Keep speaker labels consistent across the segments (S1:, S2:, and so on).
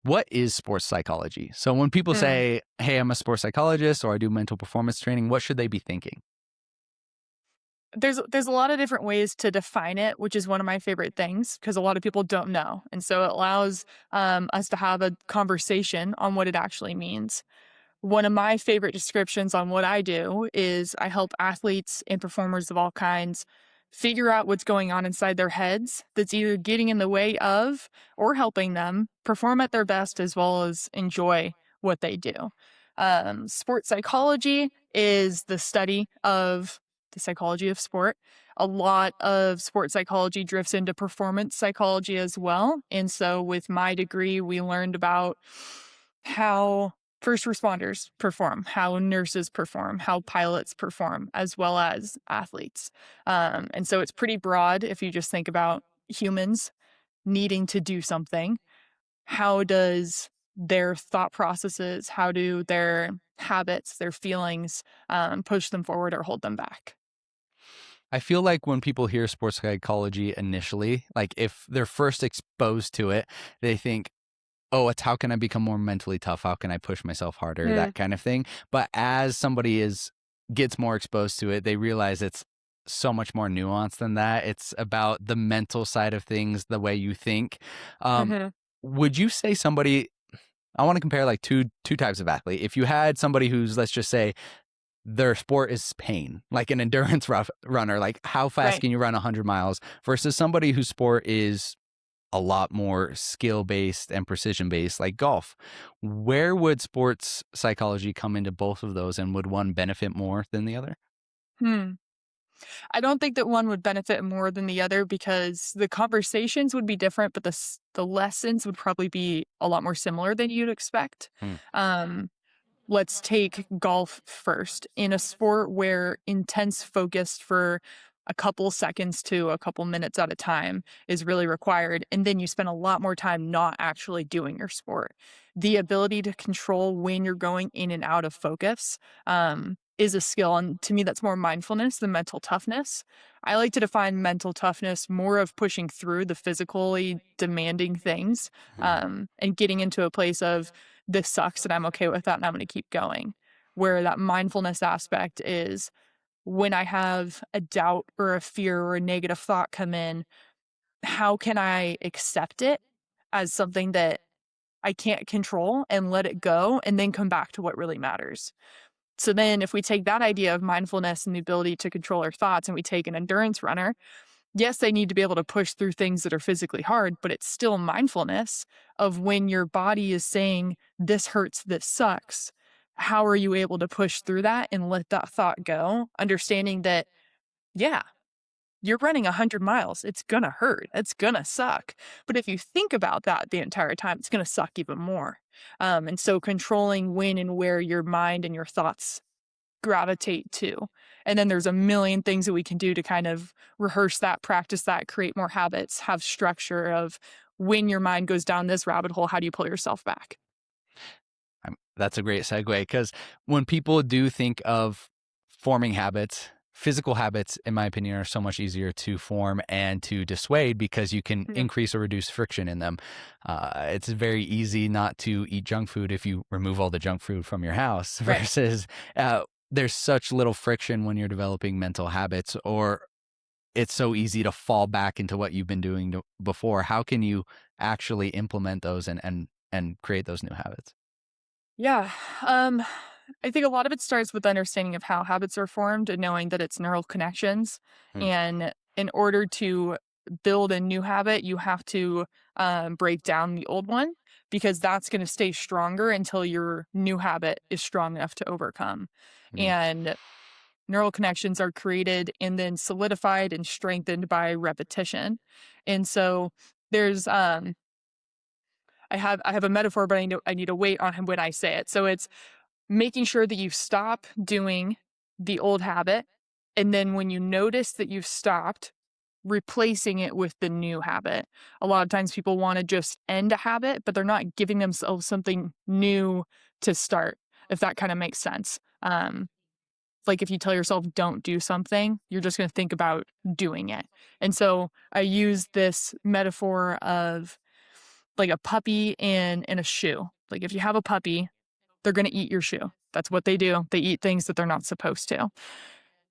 S1: What is sports psychology? So when people
S2: Mm.
S1: say, hey, I'm a sports psychologist or I do mental performance training, what should they be thinking?
S2: There's a lot of different ways to define it, which is one of my favorite things because a lot of people don't know, and so it allows us to have a conversation on what it actually means. One of my favorite descriptions on what I do is I help athletes and performers of all kinds figure out what's going on inside their heads that's either getting in the way of or helping them perform at their best as well as enjoy what they do. Sports psychology is the study of the psychology of sport. A lot of sports psychology drifts into performance psychology as well. And so, with my degree, we learned about how first responders perform, how nurses perform, how pilots perform, as well as athletes. And so it's pretty broad if you just think about humans needing to do something. How does their thought processes, how do their habits, their feelings push them forward or hold them back?
S1: I feel like when people hear sports psychology initially, like if they're first exposed to it, they think, oh, it's how can I become more mentally tough? How can I push myself harder?
S2: Mm.
S1: That kind of thing. But as somebody gets more exposed to it, they realize it's so much more nuanced than that. It's about the mental side of things, the way you think. Um,
S2: Hmm.
S1: would you say somebody, I want to compare like two types of athlete. If you had somebody who's, let's just say, their sport is pain, like an endurance runner, like how fast
S2: Right.
S1: can you run 100 miles versus somebody whose sport is a lot more skill based and precision based, like golf. Where would sports psychology come into both of those, and would one benefit more than the other?
S2: Hmm. I don't think that one would benefit more than the other because the conversations would be different, but the lessons would probably be a lot more similar than you'd expect.
S1: Hmm.
S2: Um, let's take golf first. In a sport where intense focus for a couple seconds to a couple minutes at a time is really required, and then you spend a lot more time not actually doing your sport. The ability to control when you're going in and out of focus is a skill. And to me, that's more mindfulness than mental toughness. I like to define mental toughness more of pushing through the physically demanding things and getting into a place of this sucks and I'm okay with that and I'm going to keep going. Where that mindfulness aspect is when I have a doubt or a fear or a negative thought come in, how can I accept it as something that I can't control and let it go and then come back to what really matters? So then if we take that idea of mindfulness and the ability to control our thoughts and we take an endurance runner, yes, they need to be able to push through things that are physically hard, but it's still mindfulness of when your body is saying, this hurts, this sucks. How are you able to push through that and let that thought go? Understanding that, yeah, you're running 100 miles. It's going to hurt. It's going to suck. But if you think about that the entire time, it's going to suck even more. And so controlling when and where your mind and your thoughts gravitate to. And then there's a million things that we can do to kind of rehearse that, practice that, create more habits, have structure of when your mind goes down this rabbit hole, how do you pull yourself back?
S1: That's a great segue because when people do think of forming habits, physical habits, in my opinion, are so much easier to form and to dissuade because you can
S2: Mhm.
S1: increase or reduce friction in them. It's very easy not to eat junk food if you remove all the junk food from your house
S2: Right.
S1: versus there's such little friction when you're developing mental habits, or it's so easy to fall back into what you've been doing before. How can you actually implement those and create those new habits?
S2: Yeah. Um, I think a lot of it starts with understanding of how habits are formed and knowing that it's neural connections.
S1: Hmm.
S2: And in order to build a new habit, you have to break down the old one because that's going to stay stronger until your new habit is strong enough to overcome.
S1: Hmm.
S2: And neural connections are created and then solidified and strengthened by repetition. And so there's I have a metaphor, but I need to wait on when I say it. So it's making sure that you stop doing the old habit. And then when you notice that you've stopped, replacing it with the new habit. A lot of times people want to just end a habit, but they're not giving themselves something new to start, if that kind of makes sense. Like if you tell yourself don't do something, you're just going to think about doing it. And so I use this metaphor of like a puppy and a shoe. Like if you have a puppy, they're going to eat your shoe. That's what they do. They eat things that they're not supposed to.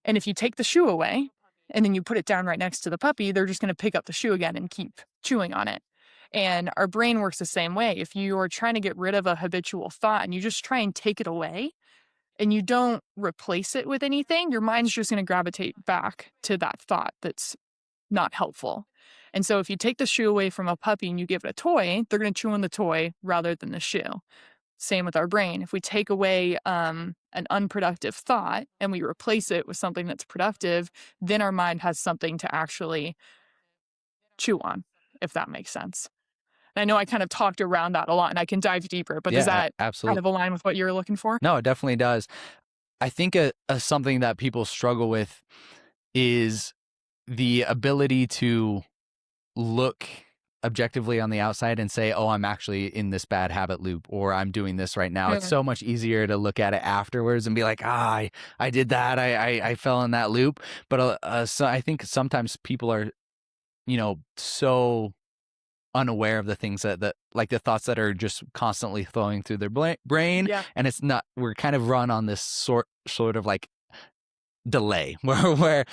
S2: And if you take the shoe away and then you put it down right next to the puppy, they're just going to pick up the shoe again and keep chewing on it. And our brain works the same way. If you are trying to get rid of a habitual thought and you just try and take it away and you don't replace it with anything, your mind's just going to gravitate back to that thought that's not helpful. And so if you take the shoe away from a puppy and you give it a toy, they're going to chew on the toy rather than the shoe. Same with our brain. If we take away an unproductive thought and we replace it with something that's productive, then our mind has something to actually chew on, if that makes sense. And I know I kind of talked around that a lot and I can dive deeper, but does
S1: Yeah,
S2: that kind
S1: absolutely.
S2: of align with what you're looking for?
S1: No, it definitely does. I think something that people struggle with is the ability to look objectively on the outside and say, oh, I'm actually in this bad habit loop, or I'm doing this right now. It's
S2: Yeah.
S1: so much easier to look at it afterwards and be like, I did that. I fell in that loop. But so I think sometimes people are, so unaware of the things that like the thoughts that are just constantly flowing through their brain.
S2: Yeah.
S1: And it's not, we're kind of run on this sort of like delay where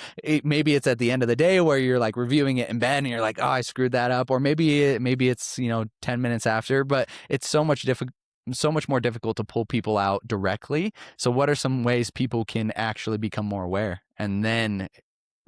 S1: maybe it's at the end of the day where you're like reviewing it in bed and you're like, oh, I screwed that up, or maybe it's 10 minutes after, but it's so much more difficult to pull people out directly. So what are some ways people can actually become more aware and then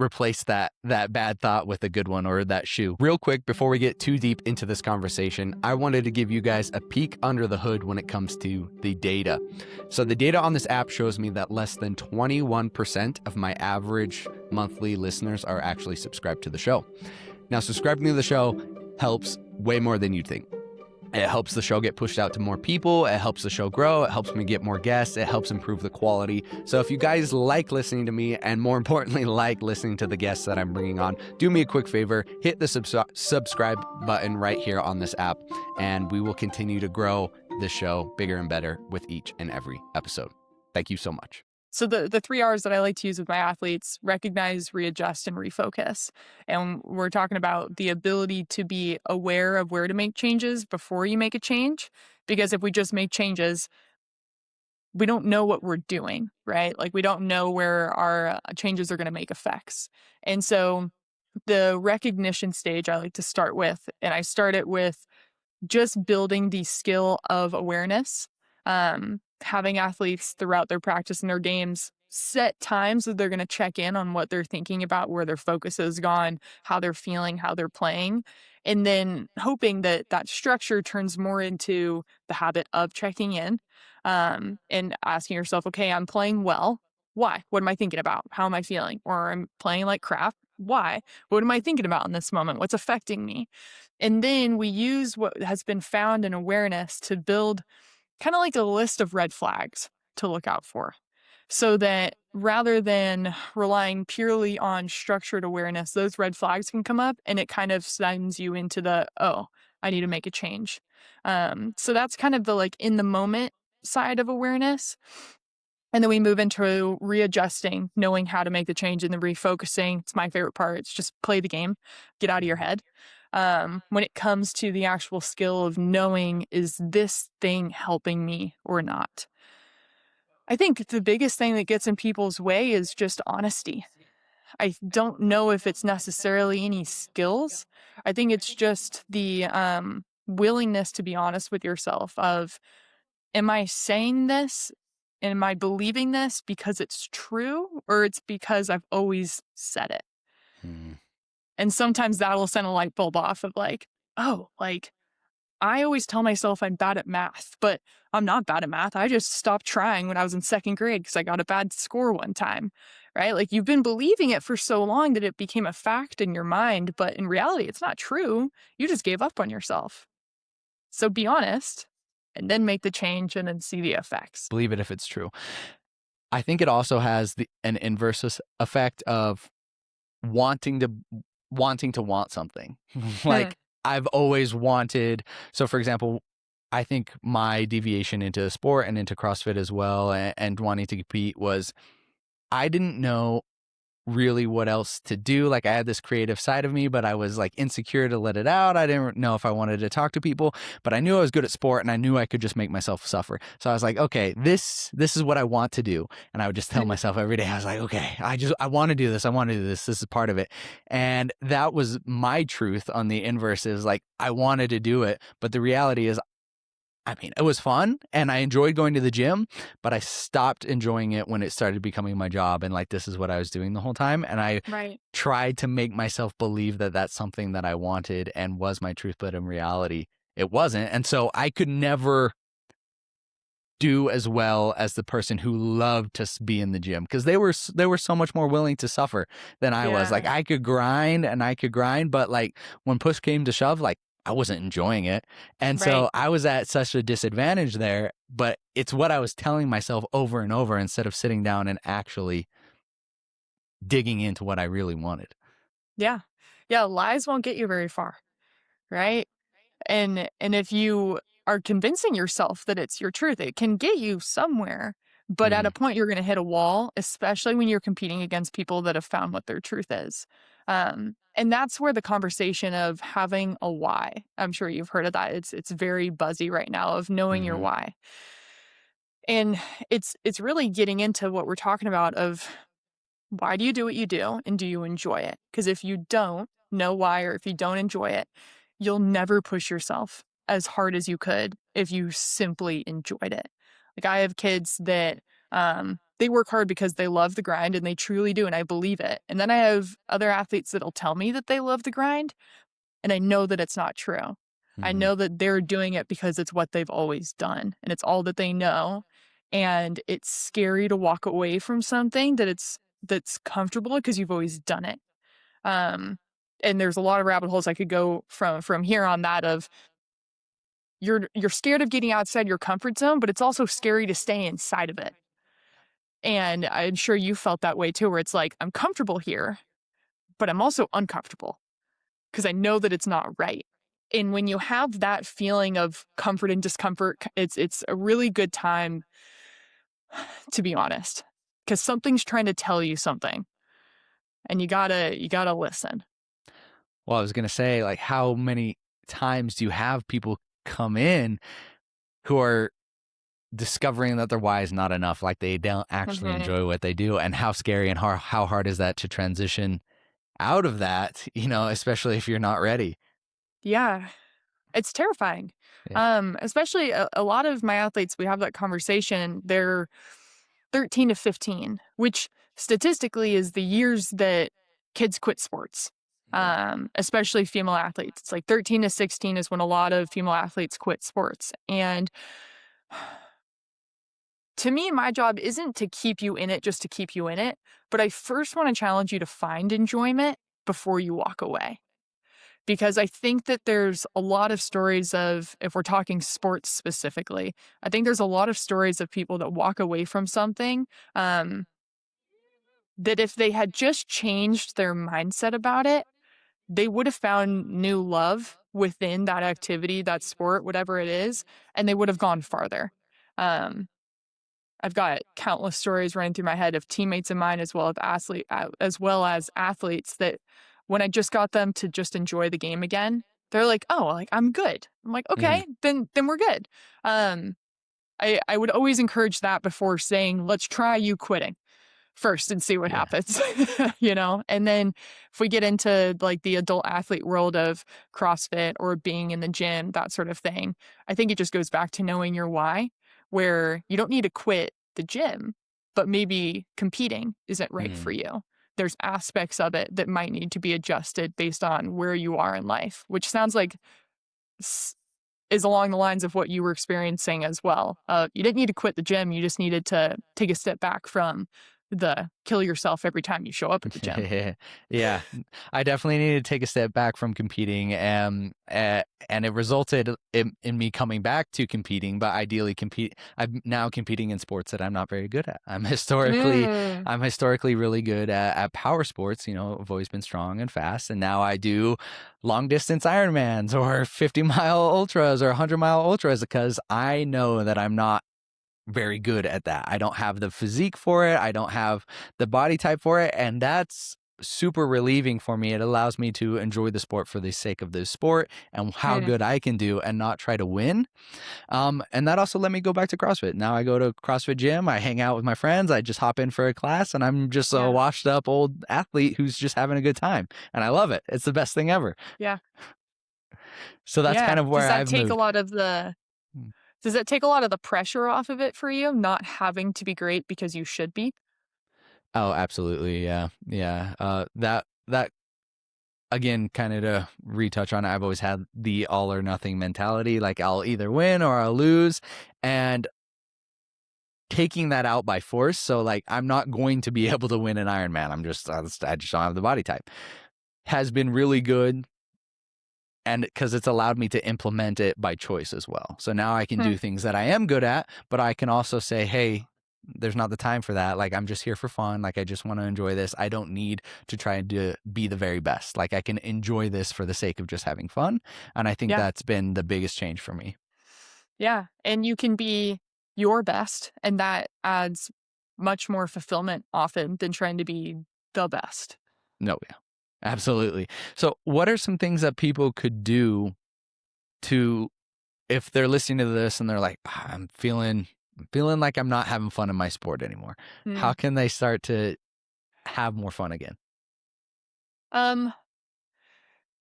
S1: replace that bad thought with a good one, or that shoe? Real quick, before we get too deep into this conversation, I wanted to give you guys a peek under the hood when it comes to the data. So the data on this app shows me that less than 21% of my average monthly listeners are actually subscribed to the show. Now, subscribing to the show helps way more than you'd think. It helps the show get pushed out to more people. It helps the show grow. It helps me get more guests. It helps improve the quality. So if you guys like listening to me, and more importantly, like listening to the guests that I'm bringing on, do me a quick favor, hit the subscribe button right here on this app, and we will continue to grow the show bigger and better with each and every episode. Thank you so much.
S2: So the 3 R's that I like to use with my athletes: recognize, readjust, and refocus. And we're talking about the ability to be aware of where to make changes before you make a change. Because if we just make changes, we don't know what we're doing, right? Like we don't know where our changes are going to make effects. And so the recognition stage I like to start with, and I start it with just building the skill of awareness. Having athletes throughout their practice and their games set times that they're going to check in on what they're thinking about, where their focus has gone, how they're feeling, how they're playing, and then hoping that that structure turns more into the habit of checking in, and asking yourself, okay, I'm playing well. Why? What am I thinking about? How am I feeling? Or I'm playing like crap. Why? What am I thinking about in this moment? What's affecting me? And then we use what has been found in awareness to build kind of like a list of red flags to look out for. So that rather than relying purely on structured awareness, those red flags can come up and it kind of sends you into the, oh, I need to make a change. So that's kind of the like in the moment side of awareness. And then we move into readjusting, knowing how to make the change, and then refocusing. It's my favorite part. It's just play the game, get out of your head. When it comes to the actual skill of knowing, is this thing helping me or not? I think the biggest thing that gets in people's way is just honesty. I don't know if it's necessarily any skills. I think it's just the willingness to be honest with yourself of, am I saying this? Am I believing this because it's true, or it's because I've always said it?
S1: Hmm.
S2: And sometimes that will send a light bulb off of like, oh, like I always tell myself I'm bad at math, but I'm not bad at math. I just stopped trying when I was in second grade because I got a bad score one time, right? Like you've been believing it for so long that it became a fact in your mind, but in reality, it's not true. You just gave up on yourself. So be honest and then make the change and then see the effects.
S1: Believe it if it's true. I think it also has an inverse effect of wanting to want something. Like I've always wanted. So for example, I think my deviation into sport and into CrossFit as well, and wanting to compete was, I didn't know really what else to do. Like I had this creative side of me, but I was like insecure to let it out. I didn't know if I wanted to talk to people, but I knew I was good at sport and I knew I could just make myself suffer. So I was like, okay, this is what I want to do. And I would just tell myself every day, I was like, okay, I want to do this. I want to do this. This is part of it. And that was my truth on the inverse is like, I wanted to do it. But the reality is I mean, it was fun and I enjoyed going to the gym, but I stopped enjoying it when it started becoming my job. And like, this is what I was doing the whole time. And I
S2: Right.
S1: tried to make myself believe that that's something that I wanted and was my truth, but in reality, it wasn't. And so I could never do as well as the person who loved to be in the gym because they were so much more willing to suffer than I was. Like
S2: Yeah.
S1: I could grind, but like when push came to shove, like I wasn't enjoying it. And so
S2: Right.
S1: I was at such a disadvantage there, but it's what I was telling myself over and over instead of sitting down and actually digging into what I really wanted.
S2: Yeah. Yeah, lies won't get you very far, right? And if you are convincing yourself that it's your truth, it can get you somewhere. But at
S1: Mm-hmm.
S2: a point, you're going to hit a wall, especially when you're competing against people that have found what their truth is. And that's where the conversation of having a why. I'm sure you've heard of that. It's very buzzy right now of knowing your
S1: Mm-hmm.
S2: why. And it's really getting into what we're talking about of why do you do what you do and do you enjoy it? Because if you don't know why or if you don't enjoy it, you'll never push yourself as hard as you could if you simply enjoyed it. Like I have kids that they work hard because they love the grind and they truly do, and I believe it. And then I have other athletes that'll tell me that they love the grind, and I know that it's not true. I
S1: Mm-hmm.
S2: know that they're doing it because it's what they've always done and it's all that they know. And it's scary to walk away from something that's comfortable because you've always done it. Um, and there's a lot of rabbit holes I could go from here on that of you're scared of getting outside your comfort zone, but it's also scary to stay inside of it. And I'm sure you felt that way too, where it's like, I'm comfortable here, but I'm also uncomfortable because I know that it's not right. And when you have that feeling of comfort and discomfort, it's a really good time to be honest, because something's trying to tell you something, and you gotta listen.
S1: Well, I was gonna say, like, how many times do you have people come in who are discovering that their why is not enough, like they don't actually
S2: Mhm.
S1: enjoy what they do, and how scary and how hard is that to transition out of that, especially if you're not ready.
S2: Yeah, it's terrifying.
S1: Yeah.
S2: Especially a lot of my athletes, we have that conversation. They're 13 to 15, which statistically is the years that kids quit sports.
S1: Yeah.
S2: Especially female athletes. It's like 13 to 16 is when a lot of female athletes quit sports. And to me, my job isn't to keep you in it just to keep you in it, but I first want to challenge you to find enjoyment before you walk away. Because I think that there's a lot of stories of, if we're talking sports specifically, I think there's a lot of stories of people that walk away from something um, that if they had just changed their mindset about it, they would have found new love within that activity, that sport, whatever it is, and they would have gone farther. Um, I've got countless stories running through my head of teammates of mine as well as athletes that when I just got them to just enjoy the game again, they're like, "Oh, like I'm good." I'm like,
S1: Mhm.
S2: "Okay, then we're good." Um, I would always encourage that before saying, "Let's try you quitting." First and see what
S1: Yeah.
S2: happens, you know? And then if we get into like the adult athlete world of CrossFit or being in the gym, that sort of thing, I think it just goes back to knowing your why, where you don't need to quit the gym, but maybe competing isn't right for
S1: Mhm.
S2: you. There's aspects of it that might need to be adjusted based on where you are in life, which sounds like s- is along the lines of what you were experiencing as well. You didn't need to quit the gym. You just needed to take a step back from the kill yourself every time you show up at the gym.
S1: Yeah, I definitely needed to take a step back from competing, and it resulted in me coming back to competing. But ideally, I'm now competing in sports that I'm not very good at.
S2: Mm.
S1: I'm historically really good at power sports. I've always been strong and fast, and now I do long distance Ironmans or 50-mile ultras or 100-mile ultras because I know that I'm not very good at that. I don't have the physique for it. I don't have the body type for it. And that's super relieving for me. It allows me to enjoy the sport for the sake of the sport and how
S2: Mm,
S1: good I can do and not try to win. And that also let me go back to CrossFit. Now I go to CrossFit gym, I hang out with my friends, I just hop in for a class, and I'm just a
S2: yeah,
S1: washed up old athlete who's just having a good time. And I love it. It's the best thing ever.
S2: yeah,
S1: So that's kind
S2: yeah.
S1: of where I've moved. Mm.
S2: Does that take a lot of the pressure off of it for you, not having to be great because you should be?
S1: Oh, absolutely. Yeah. Yeah. That again, kind of to retouch on it, I've always had the all or nothing mentality. Like I'll either win or I'll lose. And taking that out by force. So like, I'm not going to be able to win an Ironman. I just don't have the body type. Has been really good. And because it's allowed me to implement it by choice as well. So now I can
S2: Hmm,
S1: do things that I am good at, but I can also say, hey, there's not the time for that. Like, I'm just here for fun. Like, I just want to enjoy this. I don't need to try to be the very best. Like, I can enjoy this for the sake of just having fun. And I think
S2: yeah,
S1: that's been the biggest change for me.
S2: yeah, and you can be your best, and that adds much more fulfillment often than trying to be the best.
S1: No, yeah, absolutely. So, what are some things that people could do to, if they're listening to this and they're like, I'm feeling like I'm not having fun in my sport anymore.
S2: Hmm.
S1: How can they start to have more fun again?
S2: Um,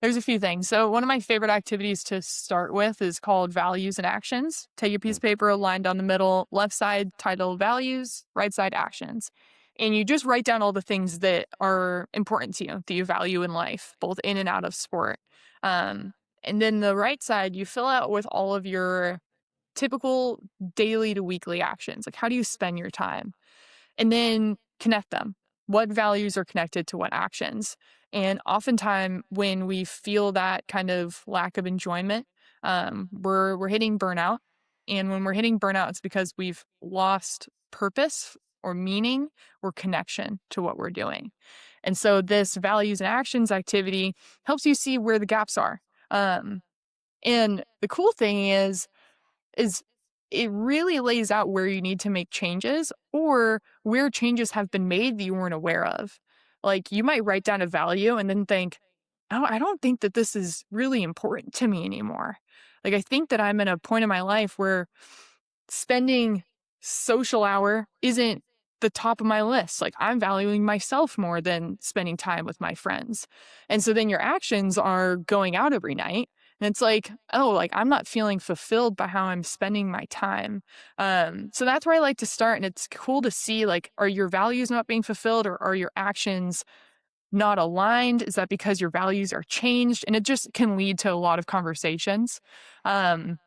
S2: there's a few things. So one of my favorite activities to start with is called values and actions. Take a piece
S1: Mm.
S2: of paper, line down the middle, left side titled values, right side actions. And you just write down all the things that are important to you, that you value in life, both in and out of sport. Um, and then the right side, you fill out with all of your typical daily to weekly actions. Like, how do you spend your time? And then connect them. What values are connected to what actions? And oftentimes, when we feel that kind of lack of enjoyment, we're hitting burnout. And when we're hitting burnout, it's because we've lost purpose or meaning or connection to what we're doing. And so, this values and actions activity helps you see where the gaps are. Um, and the cool thing is it really lays out where you need to make changes or where changes have been made that you weren't aware of. Like you might write down a value and then think, oh, I don't think that this is really important to me anymore. Like I think that I'm in a point in my life where spending social hour isn't the top of my list. Like I'm valuing myself more than spending time with my friends. And so then your actions are going out every night. And it's like, oh, like I'm not feeling fulfilled by how I'm spending my time. So that's where I like to start. And it's cool to see like, are your values not being fulfilled or are your actions not aligned? Is that because your values are changed? And it just can lead to a lot of conversations. Um,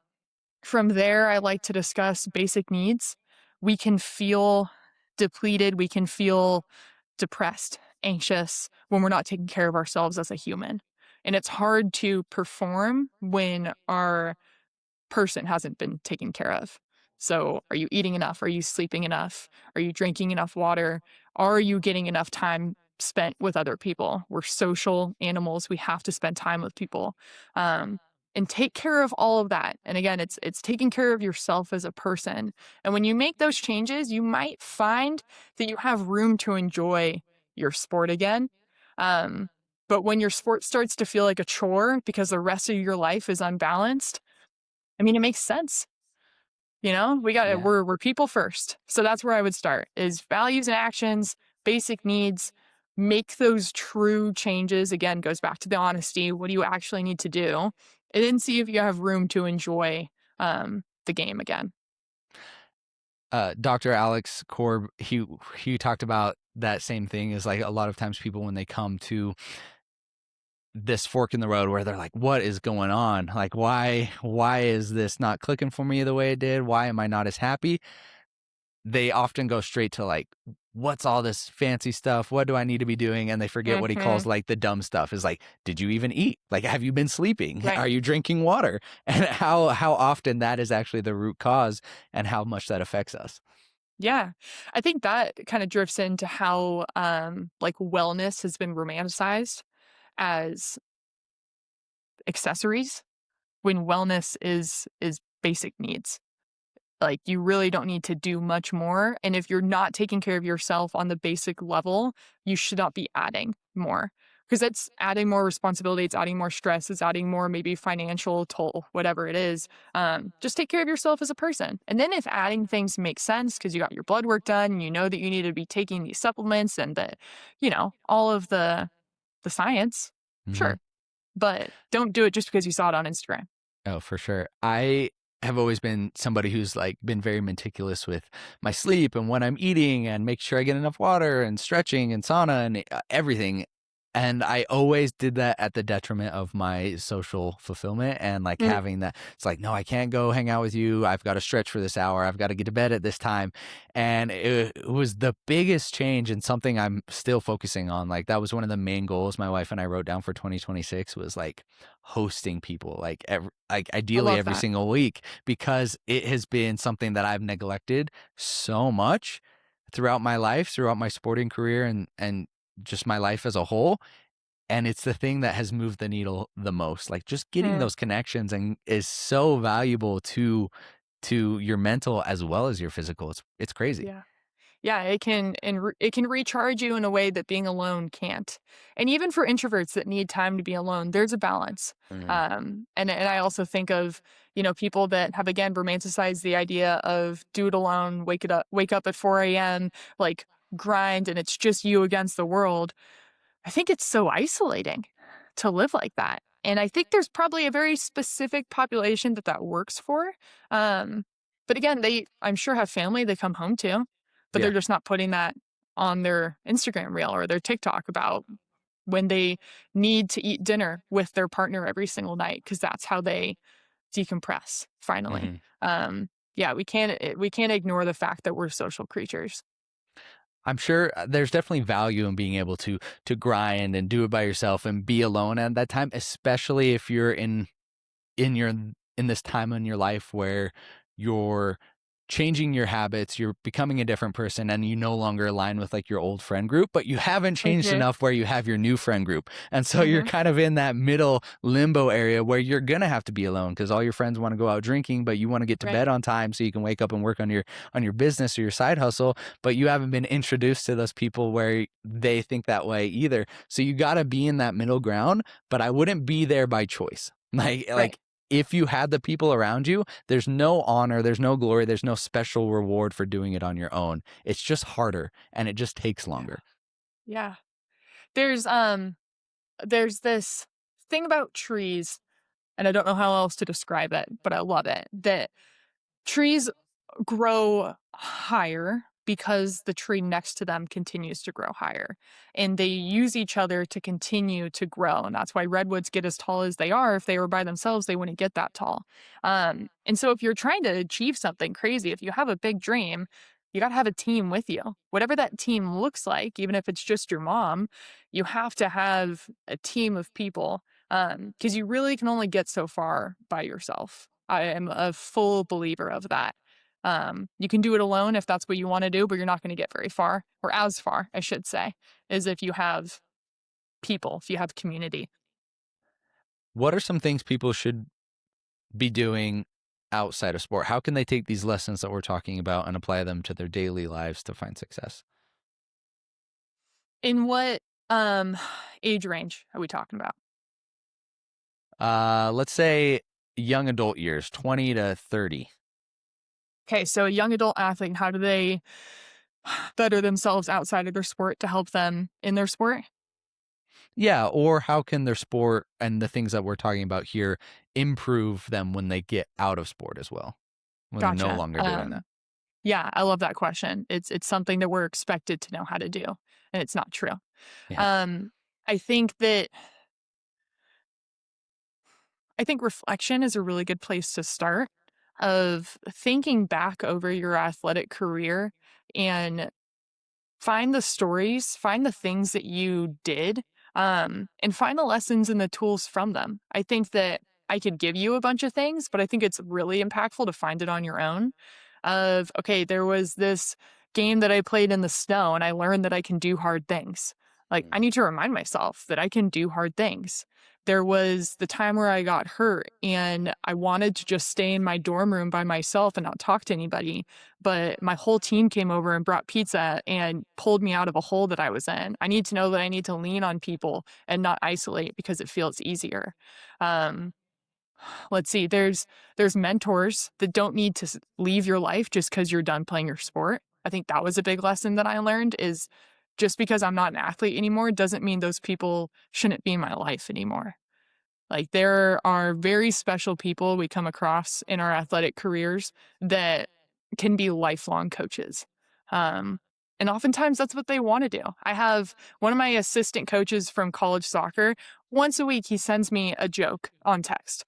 S2: from there, I like to discuss basic needs. We can feel depleted, we can feel depressed, anxious when we're not taking care of ourselves as a human. And it's hard to perform when our person hasn't been taken care of. So, are you eating enough? Are you sleeping enough? Are you drinking enough water? Are you getting enough time spent with other people? We're social animals. We have to spend time with people. Um, and take care of all of that. And again, it's taking care of yourself as a person. And when you make those changes, you might find that you have room to enjoy your sport again. Um, but when your sport starts to feel like a chore because the rest of your life is unbalanced, I mean, it makes sense. You know,
S1: Yeah.
S2: we're people first. So that's where I would start is values and actions, basic needs, make those true changes. Again, goes back to the honesty. What do you actually need to do? And then see if you have room to enjoy the game again.
S1: Dr. Alex Korb, he talked about that same thing is like a lot of times people when they come to this fork in the road where they're like, what is going on? Like, why is this not clicking for me the way it did? Why am I not as happy? They often go straight to like, what's all this fancy stuff? What do I need to be doing? And they forget what he calls
S2: Hmm.
S1: like the dumb stuff is like, did you even eat? Like, have you been sleeping?
S2: Right.
S1: Are you drinking water? And how often that is actually the root cause and how much that affects us.
S2: Yeah. I think that kind of drifts into how like wellness has been romanticized as accessories when wellness is basic needs. Like, you really don't need to do much more, and if you're not taking care of yourself on the basic level, you should not be adding more, because it's adding more responsibility, it's adding more stress, it's adding more maybe financial toll, whatever it is. Just take care of yourself as a person, and then if adding things make sense because you got your blood work done, and you know that you need to be taking these supplements and all of the science,
S1: Mhm.
S2: sure, but don't do it just because you saw it on Instagram.
S1: Oh, for sure. I have always been somebody who's like been very meticulous with my sleep and what I'm eating and make sure I get enough water and stretching and sauna and everything. And I always did that at the detriment of my social fulfillment and like
S2: Mm,
S1: having that. It's like, no, I can't go hang out with you. I've got to stretch for this hour. I've got to get to bed at this time. And it was the biggest change and something I'm still focusing on. Like that was one of the main goals my wife and I wrote down for 2026 was like hosting people like
S2: I
S1: ideally
S2: love
S1: every
S2: that.
S1: single week because it has been something that I've neglected so much throughout my life, throughout my sporting career and just my life as a whole. And it's the thing that has moved the needle the most. Like just getting
S2: Mm,
S1: those connections and is so valuable to your mental as well as your physical. It's crazy.
S2: yeah. Yeah, it can recharge you in a way that being alone can't. And even for introverts that need time to be alone, there's a balance.
S1: Mm,
S2: And I also think of, people that have again romanticized the idea of do it alone, wake up at 4 a.m., like grind, and it's just you against the world. I think it's so isolating to live like that. And I think there's probably a very specific population that that works for. Um, but again, I'm sure, have family they come home to, but they're
S1: yeah.
S2: just not putting that on their Instagram reel or their TikTok about when they need to eat dinner with their partner every single night because that's how they decompress finally.
S1: Mhm.
S2: Yeah, we can't ignore the fact that we're social creatures.
S1: I'm sure there's definitely value in being able to grind and do it by yourself and be alone at that time, especially if you're in your in this time in your life where you're changing your habits, you're becoming a different person and you no longer align with like your old friend group, but you haven't changed
S2: Okay.
S1: enough where you have your new friend group. And so you're
S2: Hmm.
S1: kind of in that middle limbo area where you're going to have to be alone because all your friends want to go out drinking, but you want to get to
S2: Right.
S1: bed on time so you can wake up and work on your business or your side hustle, but you haven't been introduced to those people where they think that way either. So you got to be in that middle ground, but I wouldn't be there by choice.
S2: Right.
S1: Like if you had the people around you, there's no honor, there's no glory, there's no special reward for doing it on your own. It's just harder and it just takes
S2: Yeah.
S1: longer.
S2: Yeah. There's there's this thing about trees, and I don't know how else to describe it, but I love it. That trees grow higher because the tree next to them continues to grow higher. And they use each other to continue to grow. And that's why redwoods get as tall as they are. If they were by themselves, they wouldn't get that tall. And so if you're trying to achieve something crazy, if you have a big dream, you got to have a team with you. Whatever that team looks like, even if it's just your mom, you have to have a team of people because you really can only get so far by yourself. I am a full believer of that. You can do it alone if that's what you want to do, but you're not going to get very far, or as far, I should say, as if you have people, if you have community.
S1: What are some things people should be doing outside of sport? How can they take these lessons that we're talking about and apply them to their daily lives to find success?
S2: In what um age range are we talking about?
S1: Let's say young adult years, 20 to 30.
S2: Okay, so a young adult athlete, how do they better themselves outside of their sport to help them in their sport?
S1: Yeah, or how can their sport and the things that we're talking about here improve them when they get out of sport as well, when they're no
S2: Gotcha.
S1: longer doing that?
S2: Yeah, I love that question. It's something that we're expected to know how to do, and it's not true.
S1: Yeah.
S2: Um, I think that I think reflection is a really good place to start of thinking back over your athletic career and find the stories, find the things that you did, and find the lessons and the tools from them. I think that I could give you a bunch of things, but I think it's really impactful to find it on your own. Of, okay, there was this game that I played in the snow and I learned that I can do hard things. Like, I
S1: Mm.
S2: need to remind myself that I can do hard things. There was the time where I got hurt and I wanted to just stay in my dorm room by myself and not talk to anybody. But my whole team came over and brought pizza and pulled me out of a hole that I was in. I need to know that I need to lean on people and not isolate because it feels easier. Um, let's see, there's mentors that don't need to leave your life just because you're done playing your sport. I think that was a big lesson that I learned is just because I'm not an athlete anymore doesn't mean those people shouldn't be in my life anymore. Like there are very special people we come across in our athletic careers that can be lifelong coaches. Um, and oftentimes that's what they want to do. I have one of my assistant coaches from college soccer. Once a week, he sends me a joke on text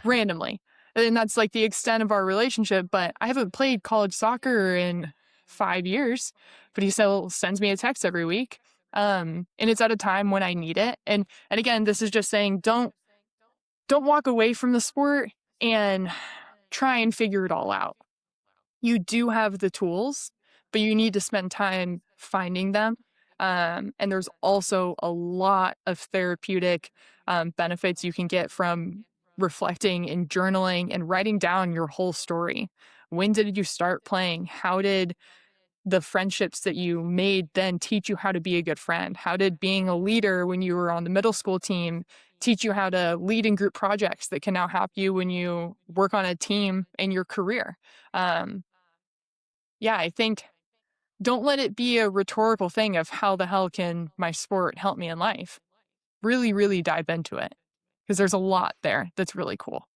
S2: randomly. And that's like the extent of our relationship. But I haven't played college soccer in 5 years, but he still sends me a text every week. And it's at a time when I need it. And again, this is just saying don't walk away from the sport and try and figure it all out. You do have the tools, but you need to spend time finding them. And there's also a lot of therapeutic benefits you can get from reflecting and journaling and writing down your whole story. When did you start playing? How did the friendships that you made then teach you how to be a good friend? How did being a leader when you were on the middle school team teach you how to lead in group projects that can now help you when you work on a team in your career? Um, yeah, I think don't let it be a rhetorical thing of how the hell can my sport help me in life? Really, really dive into it because there's a lot there that's really cool.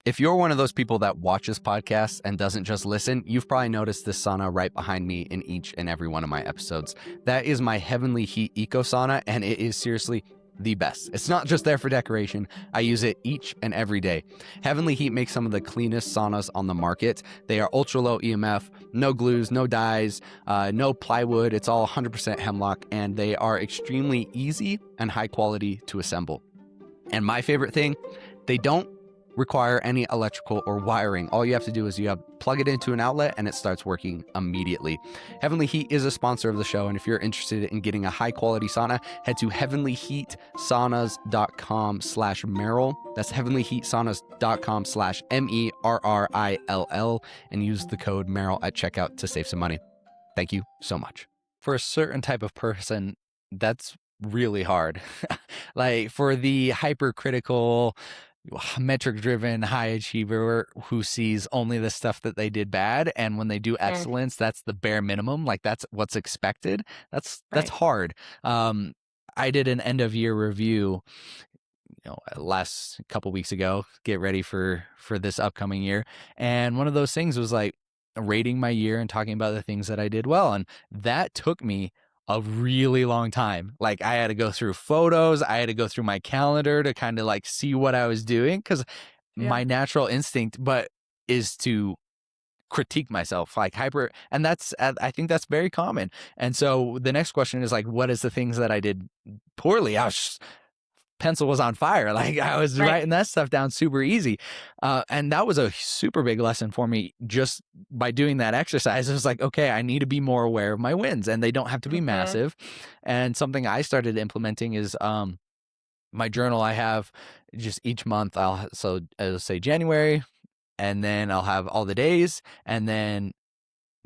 S1: If you're one of those people that watches podcasts and doesn't just listen, you've probably noticed this sauna right behind me in each and every one of my episodes. That is my Heavenly Heat Eco Sauna, and it is seriously the best. It's not just there for decoration. I use it each and every day. Heavenly Heat makes some of the cleanest saunas on the market. They are ultra low EMF, no glues, no dyes, no plywood. It's all 100% hemlock, and they are extremely easy and high quality to assemble. And my favorite thing, they don't require any electrical or wiring. All you have to do is plug it into an outlet and it starts working immediately. Heavenly Heat is a sponsor of the show, and if you're interested in getting a high quality sauna, head to heavenlyheatsaunas.com/Merrill. That's heavenlyheatsaunas.com/MERRILL and use the code Merrill at checkout to save some money. Thank you so much. For a certain type of person, that's really hard. Like for the hypercritical, metric driven high achiever who sees only the stuff that they did bad, and when they do
S2: Mm,
S1: excellence, that's the bare minimum, like that's what's expected. That's
S2: right.
S1: hard. I did an end of year review, last couple weeks ago, get ready for this upcoming year, and one of those things was like rating my year and talking about the things that I did well, and that took me a really long time. Like I had to go through photos, I had to go through my calendar to kind of like see what I was doing, because
S2: Yeah,
S1: my natural instinct is to critique myself like hyper, and I think that's very common. And so the next question is like, what is the things that I did poorly? Pencil was on fire. Like I was
S2: right.
S1: writing that stuff down super easy. And that was a super big lesson for me just by doing that exercise. It was like, okay, I need to be more aware of my wins, and they don't have to be
S2: Hmm.
S1: massive. And something I started implementing is my journal. I have just each month, I'll say January, and then I'll have all the days, and then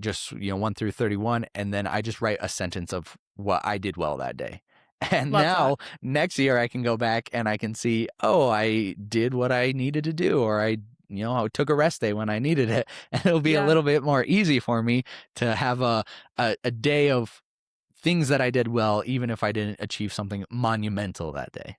S1: just 1 through 31, and then I just write a sentence of what I did well that day. And
S2: Love that.
S1: now next year I can go back and I can see, oh, I did what I needed to do, or I took a rest day when I needed it, and it'll be a
S2: Yeah.
S1: little bit more easy for me to have a day of things that I did well, even if I didn't achieve something monumental that day.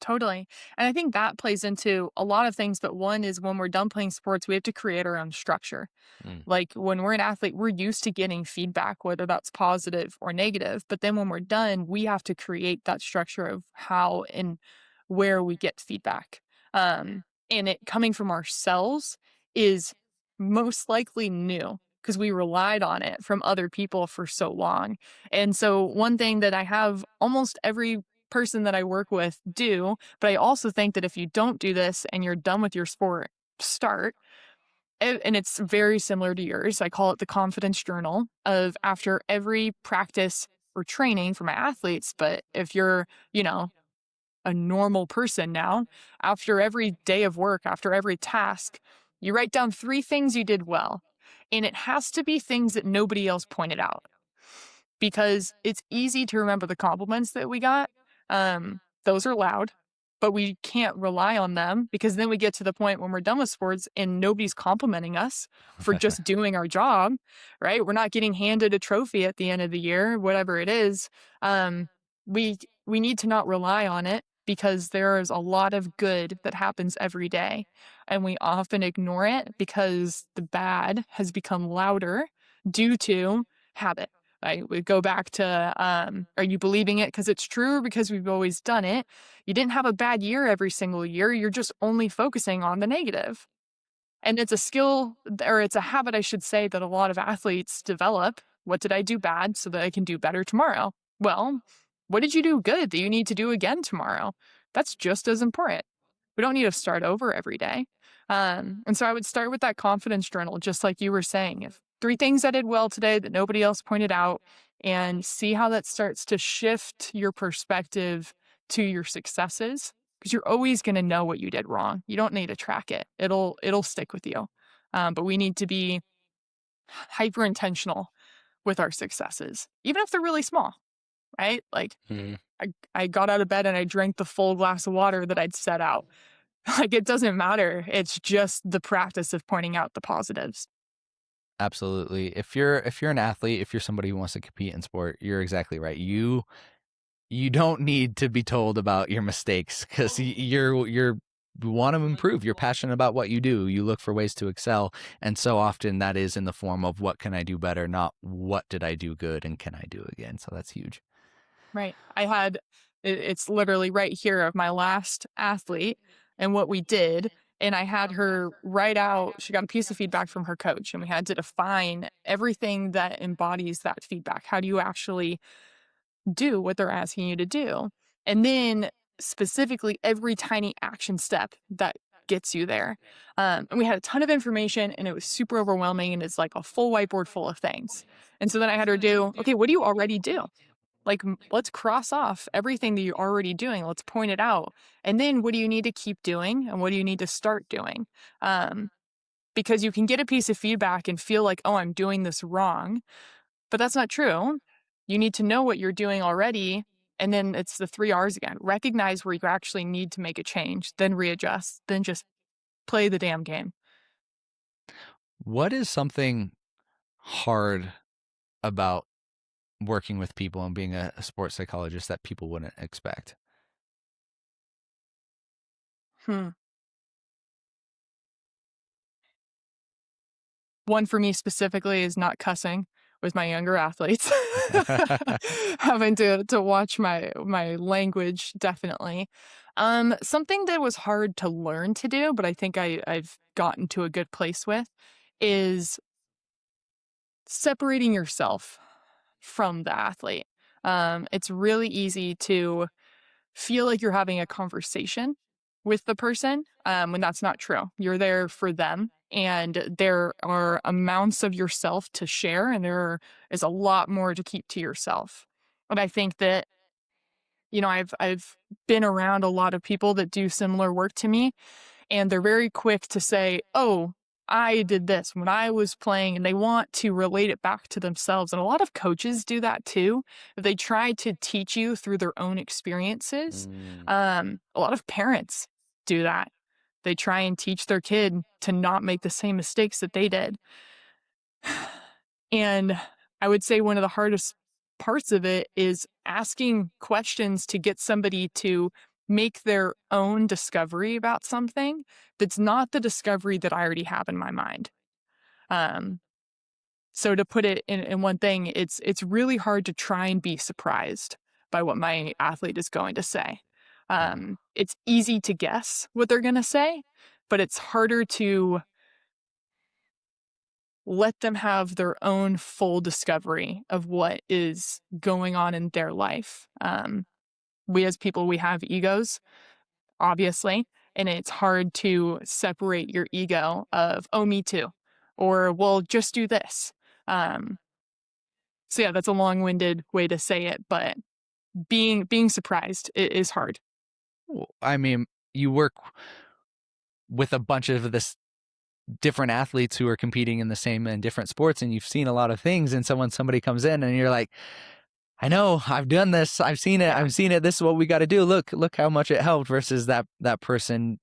S2: Totally. And I think that plays into a lot of things, but one is when we're done playing sports, we have to create our own structure.
S1: Mm.
S2: Like when we're an athlete, we're used to getting feedback, whether that's positive or negative. But then when we're done, we have to create that structure of how and where we get feedback. And it coming from ourselves is most likely new because we relied on it from other people for so long. And so, one thing that I have almost every person that I work with do, but I also think that if you don't do this and you're done with your sport, start and it's very similar to yours. I call it the confidence journal of after every practice or training for my athletes. But if you're, a normal person now, after every day of work, after every task, you write down 3 things you did well, and it has to be things that nobody else pointed out, because it's easy to remember the compliments that we got. Those are loud, but we can't rely on them, because then we get to the point when we're done with sports and nobody's complimenting us for just doing our job, right? We're not getting handed a trophy at the end of the year, whatever it is. Um, we we need to not rely on it, because there is a lot of good that happens every day, and we often ignore it because the bad has become louder due to habit. Right? We go back to, are you believing it because it's true or because we've always done it? You didn't have a bad year every single year. You're just only focusing on the negative. And it's a skill, or it's a habit, I should say, that a lot of athletes develop. What did I do bad so that I can do better tomorrow? Well, what did you do good that you need to do again tomorrow? That's just as important. We don't need to start over every day. And so I would start with that confidence journal, just like you were saying. If 3 things I did well today that nobody else pointed out, and see how that starts to shift your perspective to your successes, because you're always going to know what you did wrong. You don't need to track it. It'll stick with you. But we need to be hyper intentional with our successes, even if they're really small, right? Like
S1: Mhm.
S2: I got out of bed and I drank the full glass of water that I'd set out. Like it doesn't matter. It's just the practice of pointing out the positives.
S1: Absolutely. If you're an athlete, if you're somebody who wants to compete in sport, you're exactly right. You don't need to be told about your mistakes, because you're you want to improve. You're passionate about what you do. You look for ways to excel, and so often that is in the form of what can I do better, not what did I do good and can I do again. So that's huge.
S2: Right. It's literally right here of my last athlete and what we did. And I had her write out, she got a piece of feedback from her coach, and we had to define everything that embodies that feedback. How do you actually do what they're asking you to do? And then specifically every tiny action step that gets you there. And we had a ton of information, and it was super overwhelming. And it's like a full whiteboard full of things. And so then I had her do, okay, what do you already do? Like, let's cross off everything that you're already doing. Let's point it out. And then what do you need to keep doing? And what do you need to start doing? Um, because you can get a piece of feedback and feel like, oh, I'm doing this wrong. But that's not true. You need to know what you're doing already. And then it's the 3 R's again. Recognize where you actually need to make a change, then readjust, then just play the damn game.
S1: What is something hard about working with people and being a sports psychologist that people wouldn't expect?
S2: Hmm. One for me specifically is not cussing with my younger athletes. Having to watch my language, definitely. Something that was hard to learn to do, but I think I've gotten to a good place with, is separating yourself from the athlete. It's really easy to feel like you're having a conversation with the person, when that's not true. You're there for them, and there are amounts of yourself to share, and there is a lot more to keep to yourself. And I think that, I've been around a lot of people that do similar work to me, and they're very quick to say, "Oh, I did this when I was playing," and they want to relate it back to themselves. And a lot of coaches do that too. They try to teach you through their own experiences.
S1: Mm.
S2: A lot of parents do that. They try and teach their kid to not make the same mistakes that they did. And I would say one of the hardest parts of it is asking questions to get somebody to make their own discovery about something that's not the discovery that I already have in my mind. Um, so to put it in one thing, it's really hard to try and be surprised by what my athlete is going to say.
S1: Mm.
S2: It's easy to guess what they're going to say, but it's harder to let them have their own full discovery of what is going on in their life. We as people, we have egos, obviously, and it's hard to separate your ego of, oh, me too, or, well, just do this. Um, so yeah, that's a long-winded way to say it, but being surprised is hard.
S1: I mean, you work with a bunch of this different athletes who are competing in the same and different sports, and you've seen a lot of things, and so when somebody comes in and you're like, I know, I've done this,
S2: Yeah.
S1: I've seen it, this is what we got to do, look how much it helped, versus that person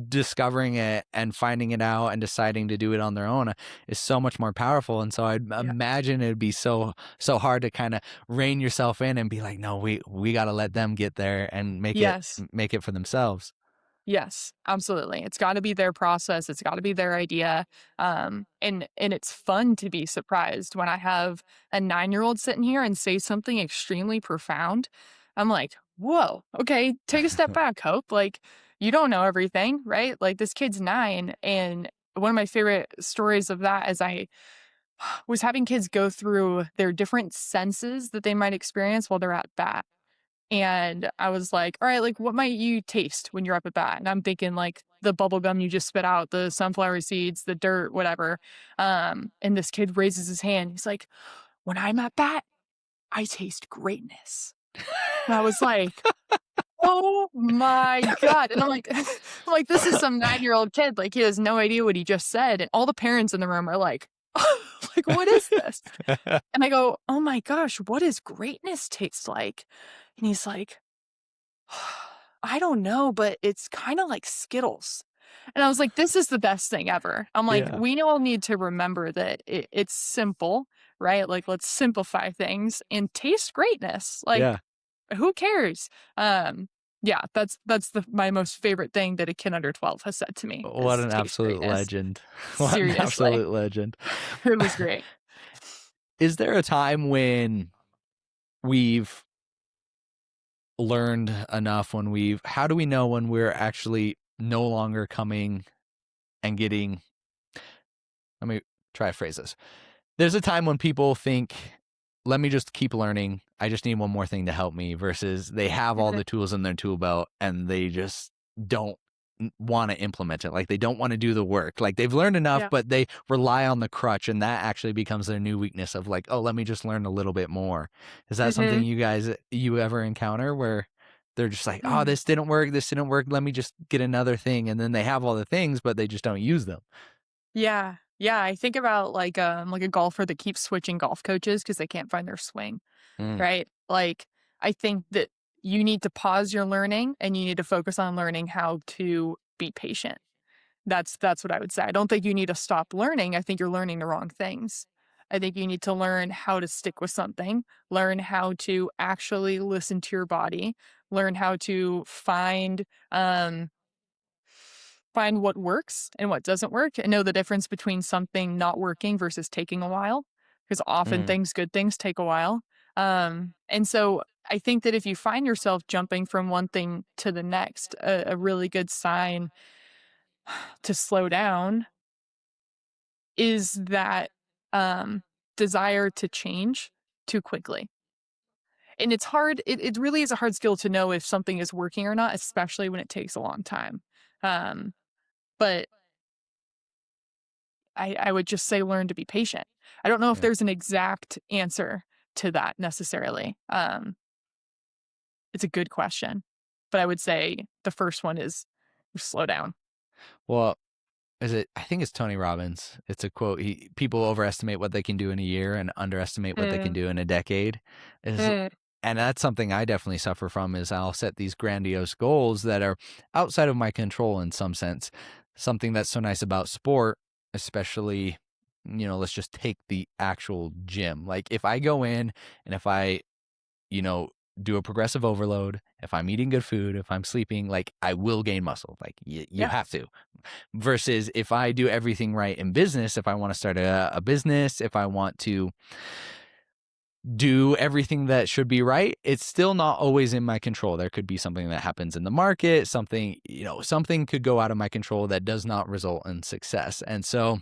S1: discovering it and finding it out and deciding to do it on their own is so much more powerful. And so I'd
S2: Yeah.
S1: imagine it'd be so hard to kind of rein yourself in and be like, no, we got to let them get there and
S2: Yes.
S1: make it for themselves.
S2: Yes, absolutely. It's gotta be their process, it's gotta be their idea, and it's fun to be surprised when I have a nine-year-old sitting here and say something extremely profound. I'm like, "Whoa, okay, take a step back, Hope, like, you don't know everything, right?" Like, this kid's 9, and one of my favorite stories of that is I was having kids go through their different senses that they might experience while they're at bat. And I was like, "All right, like, what might you taste when you're up at bat?" And I'm thinking, like, the bubble gum you just spit out, the sunflower seeds, the dirt, whatever. And this kid raises his hand. He's like, "When I'm at bat, I taste greatness." And I was like, "Oh my god." And I'm like I'm like, "This is some nine-year-old kid, like, he has no idea what he just said." And all the parents in the room are like, like, "What is this?" And I go, "Oh my gosh, what does greatness taste like?" And he's like, I don't know, but it's kinda like Skittles. And I was like, "This is the best thing ever." I'm like,
S1: Yeah.
S2: "We all need to remember that it's simple, right? Like, let's simplify things and taste greatness. Like,
S1: Yeah.
S2: who cares?" Um, yeah, that's my most favorite thing that a kid under 12 has said to me
S1: What
S2: is
S1: an
S2: taste
S1: absolute
S2: greatness.
S1: legend. What an
S2: Seriously.
S1: absolute legend.
S2: It was great.
S1: Is there a time when we've learned enough, when we've how do we know when we're actually no longer coming and getting, let me try to phrase this. There's a time when people think, let me just keep learning. I just need one more thing to help me, versus they have all
S2: Mhm.
S1: the tools in their tool belt and they just don't want to implement it. Like they don't want to do the work. Like they've learned enough,
S2: Yeah.
S1: but they rely on the crutch, and that actually becomes their new weakness of like, oh, let me just learn a little bit more. Is that something
S2: Mhm.
S1: you ever encounter where they're just like, oh,
S2: Mm.
S1: this didn't work. Let me just get another thing. And then they have all the things, but they just don't use them.
S2: Yeah. Yeah, I think about, like a golfer that keeps switching golf coaches because they can't find their swing.
S1: Mm,
S2: Right? Like, I think that you need to pause your learning and you need to focus on learning how to be patient. That's what I would say. I don't think you need to stop learning. I think you're learning the wrong things. I think you need to learn how to stick with something, learn how to actually listen to your body, learn how to um find what works and what doesn't work, and know the difference between something not working versus taking a while, because often
S1: mm,
S2: good things take a while. And so I think that if you find yourself jumping from one thing to the next, a really good sign to slow down is that desire to change too quickly. And it's hard, it really is a hard skill to know if something is working or not, especially when it takes a long time. Um, but I would just say learn to be patient. I don't know if
S1: yeah.
S2: there's an exact answer to that necessarily. It's a good question, but I would say the first one is slow down.
S1: Well, is it, I think it's Tony Robbins. It's a quote. People overestimate what they can do in a year and underestimate what they can
S2: Mm,
S1: do in a decade. Is
S2: mm,
S1: And that's something I definitely suffer from, is I'll set these grandiose goals that are outside of my control in some sense. Something that's so nice about sport, especially, let's just take the actual gym. Like if I go in and if I, you know, do a progressive overload, if I'm eating good food, if I'm sleeping, like I will gain muscle. Like you
S2: yeah.
S1: have to. Versus if I do everything right in business, if I want to start a business, if I want to do everything that should be right, it's still not always in my control. There could be something that happens in the market, something could go out of my control that does not result in success. And so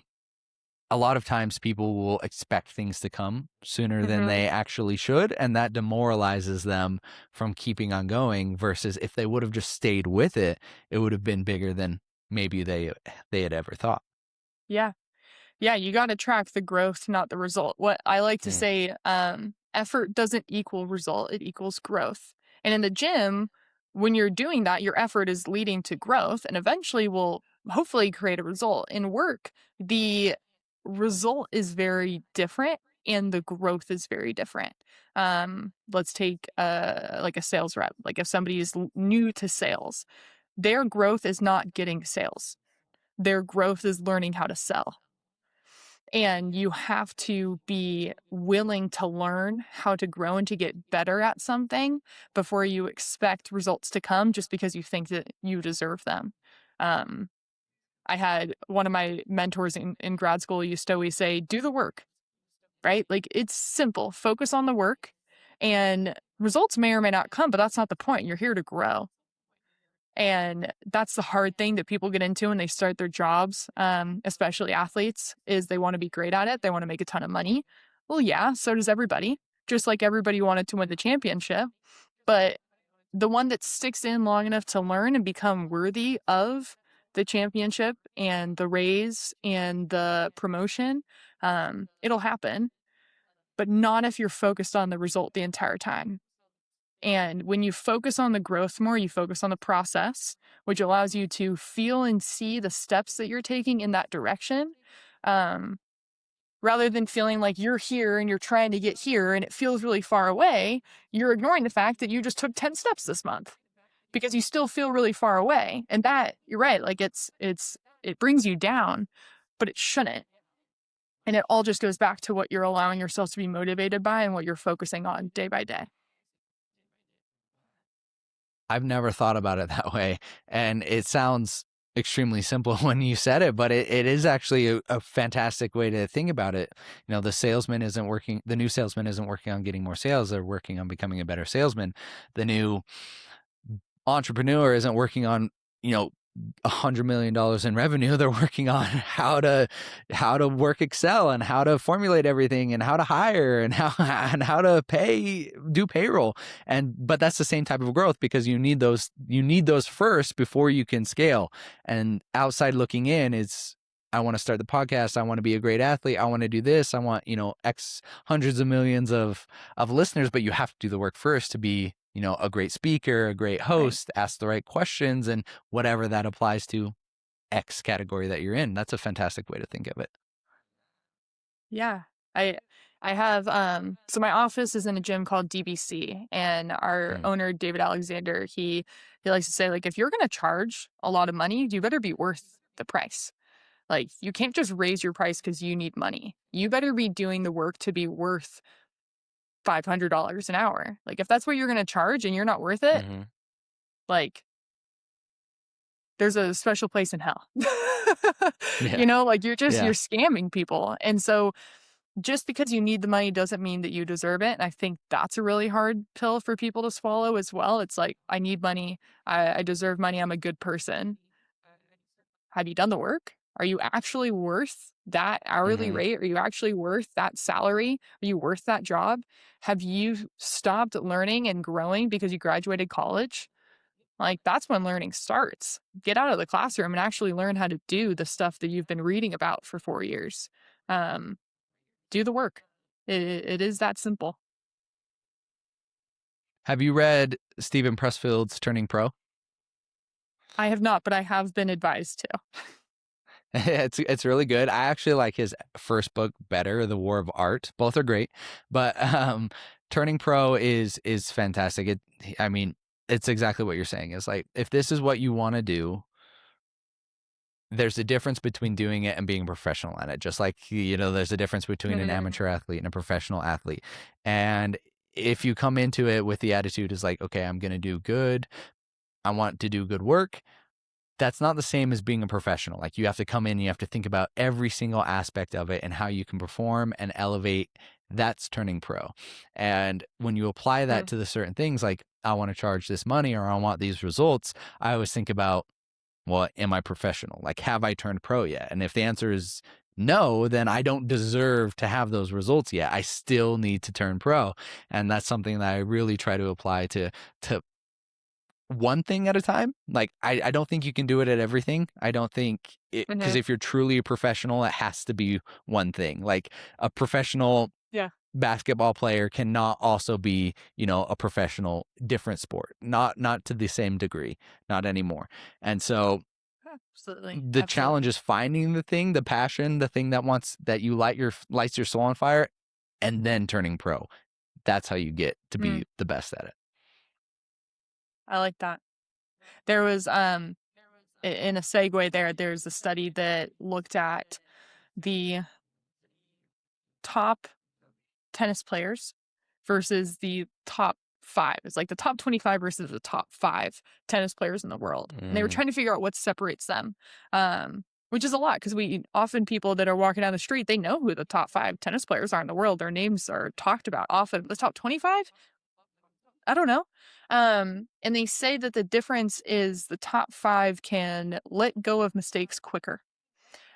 S1: a lot of times people will expect things to come sooner than
S2: Mhm.
S1: they actually should, and that demoralizes them from keeping on going, versus if they would have just stayed with it, it would have been bigger than maybe they had ever thought.
S2: Yeah. Yeah, you gotta track the growth, not the result. What I like to say, effort doesn't equal result, it equals growth. And in the gym, when you're doing that, your effort is leading to growth and eventually will hopefully create a result. In work, the result is very different and the growth is very different. Let's take like a sales rep. Like if somebody is new to sales, their growth is not getting sales. Their growth is learning how to sell. And you have to be willing to learn how to grow and to get better at something before you expect results to come just because you think that you deserve them. Um, I had one of my mentors in grad school used to always say, do the work, right? Like it's simple, focus on the work and results may or may not come, but that's not the point. You're here to grow. And that's the hard thing that people get into when they start their jobs, especially athletes, is they want to be great at it. They want to make a ton of money. Well, yeah, so does everybody. Just like everybody wanted to win the championship. But the one that sticks in long enough to learn and become worthy of the championship and the raise and the promotion, it'll happen. But not if you're focused on the result the entire time. And when you focus on the growth more, you focus on the process, which allows you to feel and see the steps that you're taking in that direction, um, rather than feeling like you're here and you're trying to get here and it feels really far away. You're ignoring the fact that you just took 10 steps this month because you still feel really far away. And that, you're right, like it brings you down, but it shouldn't. And it all just goes back to what you're allowing yourself to be motivated by and what you're focusing on day by day.
S1: I've never thought about it that way. And it sounds extremely simple when you said it, but it is actually a fantastic way to think about it. You know, the new salesman isn't working on getting more sales. They're working on becoming a better salesman. The new entrepreneur isn't working on, $100 million in revenue. They're working on how to work Excel and how to formulate everything and how to hire and how to do payroll. But that's the same type of growth because you need those first before you can scale. And outside looking in is, I want to start the podcast. I want to be a great athlete. I want to do this. I want, X hundreds of millions of listeners, but you have to do the work first to be, a great speaker, a great
S2: Right.
S1: host, ask the right questions, and whatever that applies to X category that you're in. That's a fantastic way to think of it.
S2: Yeah. I I have so my office is in a gym called DBC and our
S1: Mm.
S2: owner David Alexander, he likes to say like if you're going to charge a lot of money, you better be worth the price. Like you can't just raise your price cuz you need money. You better be doing the work to be worth $500 an hour. Like if that's what you're going to charge and you're not worth it,
S1: Mm-hmm.
S2: like there's a special place in hell.
S1: Yeah.
S2: Like you're
S1: Yeah.
S2: scamming people. And so just because you need the money doesn't mean that you deserve it. And I think that's a really hard pill for people to swallow as well. It's like, I need money. I deserve money. I'm a good person. Have you done the work? Are you actually worth that hourly
S1: Mm-hmm.
S2: rate? Are you actually worth that salary? Are you worth that job? Have you stopped learning and growing because you graduated college? Like, that's when learning starts. Get out of the classroom and actually learn how to do the stuff that you've been reading about for 4 years. Um, do the work. It is that simple.
S1: Have you read Stephen Pressfield's Turning Pro?
S2: I have not, but I have been advised to.
S1: It's really good. I actually like his first book better, The War of Art. Both are great, but Turning Pro is fantastic. I mean, it's exactly what you're saying. It's like if this is what you want to do, there's a difference between doing it and being a professional at it. Just like there's a difference between an
S2: Mhm.
S1: amateur athlete and a professional athlete. And if you come into it with the attitude is like, okay, I'm going to do good. I want to do good work. That's not the same as being a professional. Like you have to come in, you have to think about every single aspect of it and how you can perform and elevate. That's turning pro. And when you apply that
S2: Mm.
S1: to the certain things, like I want to charge this money or I want these results, I always think about, well, am I professional? Like, have I turned pro yet? And if the answer is no, then I don't deserve to have those results yet. I still need to turn pro. And that's something that I really try to apply to one thing at a time. Like I don't think you can do it at everything. I don't think it, because
S2: Mhm.
S1: if you're truly a professional, it has to be one thing. Like a professional
S2: Yeah.
S1: basketball player cannot also be, a professional different sport. Not to the same degree, not anymore. And so
S2: Absolutely.
S1: the challenge
S2: Absolutely.
S1: is finding the thing, the passion, the thing that wants that you lights your soul on fire, and then turning pro. That's how you get to
S2: Mm,
S1: be the best at it.
S2: I like that. There was in a segue there's a study that looked at the top tennis players versus the top 5. It's like the top 25 versus the top 5 tennis players in the world. And they were
S1: Mm.
S2: trying to figure out what separates them. Which is a lot because we often people that are walking down the street, they know who the top 5 tennis players are in the world. Their names are talked about often. The top 25? I don't know. And they say that the difference is the top 5 can let go of mistakes quicker.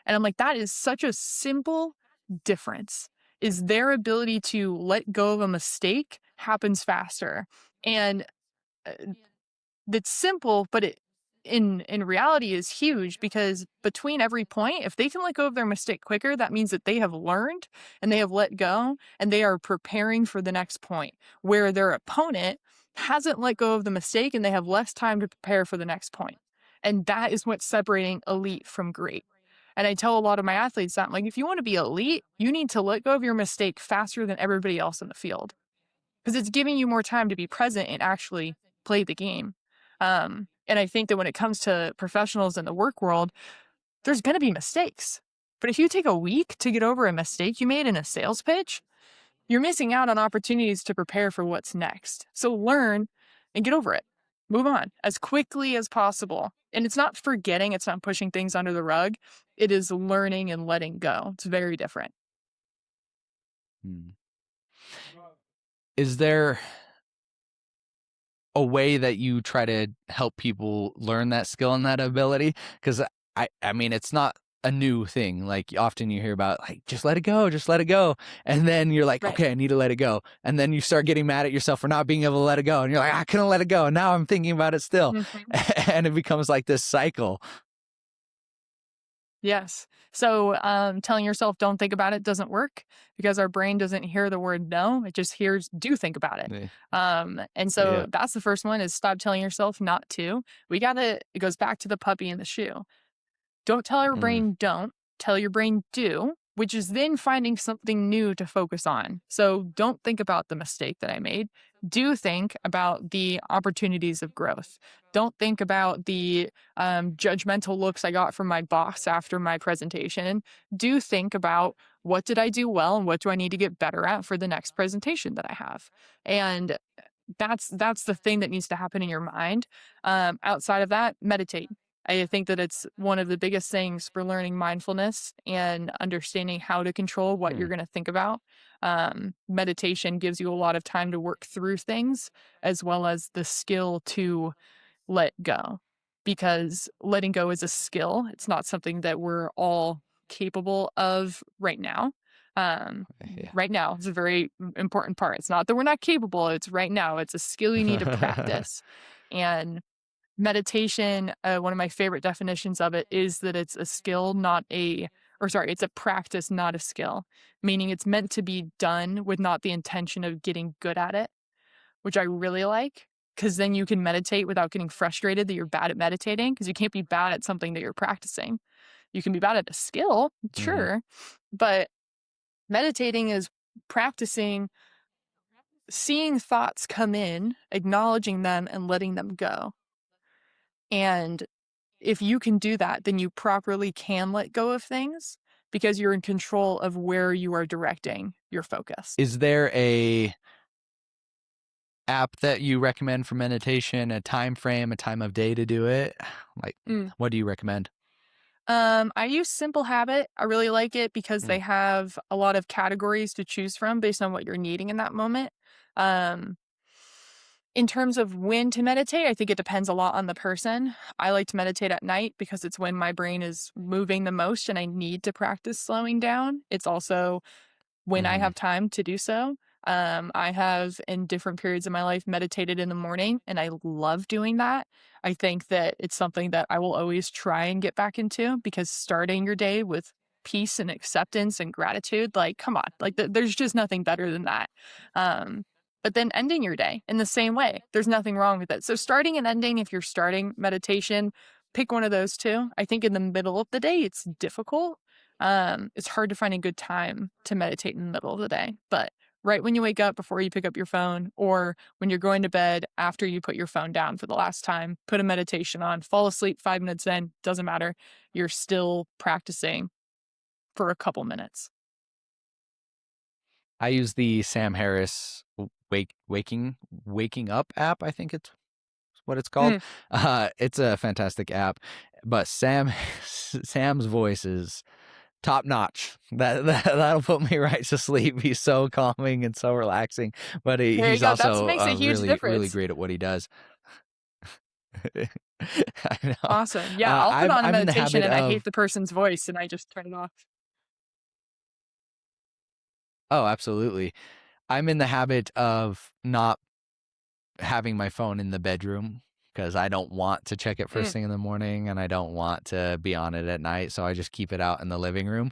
S2: And I'm like, that is such a simple difference. Is their ability to let go of a mistake happens faster. And uh, that's simple, but it in reality is huge because between every point, if they can let go of their mistake quicker, that means that they have learned and they have let go and they are preparing for the next point where their opponent hasn't let go of the mistake and they have less time to prepare for the next point. And that is what's separating elite from great. And I tell a lot of my athletes that, like, if you want to be elite, you need to let go of your mistake faster than everybody else in the field because it's giving you more time to be present and actually play the game. And I think that when it comes to professionals in the work world, there's going to be mistakes. But if you take a week to get over a mistake you made in a sales pitch, you're missing out on opportunities to prepare for what's next. So learn and get over it. Move on as quickly as possible. And it's not forgetting, it's not pushing things under the rug. It is learning and letting go. It's very different.
S1: Hmm. Is there a way that you try to help people learn that skill and that ability? Because I mean, it's not a new thing. Like often you hear about like, just let it go, just let it go. And then you're like,
S2: Right.
S1: okay, I need to let it go. And then you start getting mad at yourself for not being able to let it go. And you're like, I couldn't let it go. And now I'm thinking about it still.
S2: Mhm.
S1: And it becomes like this cycle.
S2: Yes. So telling yourself don't think about it doesn't work because our brain doesn't hear the word no. It just hears do think about it.
S1: Yeah.
S2: And so
S1: Yeah.
S2: that's the first one is stop telling yourself not to. It goes back to the puppy in the shoe. Don't tell your
S1: Mm.
S2: brain don't, tell your brain do, which is then finding something new to focus on. So don't think about the mistake that I made. Do think about the opportunities of growth. Don't think about the judgmental looks I got from my boss after my presentation. Do think about what did I do well and what do I need to get better at for the next presentation that I have. And that's the thing that needs to happen in your mind. Outside of that, meditate. I think that it's one of the biggest things for learning mindfulness and understanding how to control what you're
S1: Mm.
S2: going to think about. Meditation gives you a lot of time to work through things as well as the skill to let go because letting go is a skill. It's not something that we're all capable of right now. Um,
S1: Yeah.
S2: right now is a very important part. It's not that we're not capable, it's right now. It's a skill you need to practice. And meditation, one of my favorite definitions of it is that it's a skill, not a, or sorry, it's a practice, not a skill, meaning it's meant to be done with not the intention of getting good at it, which I really like because then you can meditate without getting frustrated that you're bad at meditating because you can't be bad at something that you're practicing. You can be bad at a skill,
S1: Mhm.
S2: sure, but meditating is practicing seeing thoughts come in, acknowledging them, and letting them go. And if you can do that, then you properly can let go of things because you're in control of where you are directing your focus.
S1: Is there a app that you recommend for meditation, a time frame, a time of day to do it? Like,
S2: Mm.
S1: what do you recommend?
S2: I use Simple Habit. I really like it because they
S1: Mm.
S2: have a lot of categories to choose from based on what you're needing in that moment. Um, in terms of when to meditate, I think it depends a lot on the person. I like to meditate at night because it's when my brain is moving the most and I need to practice slowing down. It's also when I
S1: Mhm.
S2: have time to do so. I have in different periods of my life meditated in the morning and I love doing that. I think that it's something that I will always try and get back into because starting your day with peace and acceptance and gratitude, like, come on, like, there's just nothing better than that. Um, but then ending your day in the same way, there's nothing wrong with it. So starting and ending, if you're starting meditation, pick one of those two. I think in the middle of the day, it's difficult. It's hard to find a good time to meditate in the middle of the day, but right when you wake up before you pick up your phone, or when you're going to bed after you put your phone down for the last time, put a meditation on, fall asleep 5 minutes in, doesn't matter. You're still practicing for a couple minutes.
S1: I use the Sam Harris waking up app. I think it's what it's called.
S2: Mm,
S1: It's a fantastic app, but Sam's voice is top notch. That'll put me right to sleep. He's so calming and so relaxing, but
S2: there you
S1: he's
S2: go. That
S1: also
S2: makes a huge
S1: really
S2: difference.
S1: great at what he does. I know.
S2: Awesome. Yeah, I'll put on a
S1: I'm in the
S2: meditation
S1: habit
S2: and I hate
S1: of.
S2: the person's voice and I just turn it off.
S1: Oh, absolutely. I'm in the habit of not having my phone in the bedroom because I don't want to check it first
S2: Mm,
S1: thing in the morning and I don't want to be on it at night. So I just keep it out in the living room.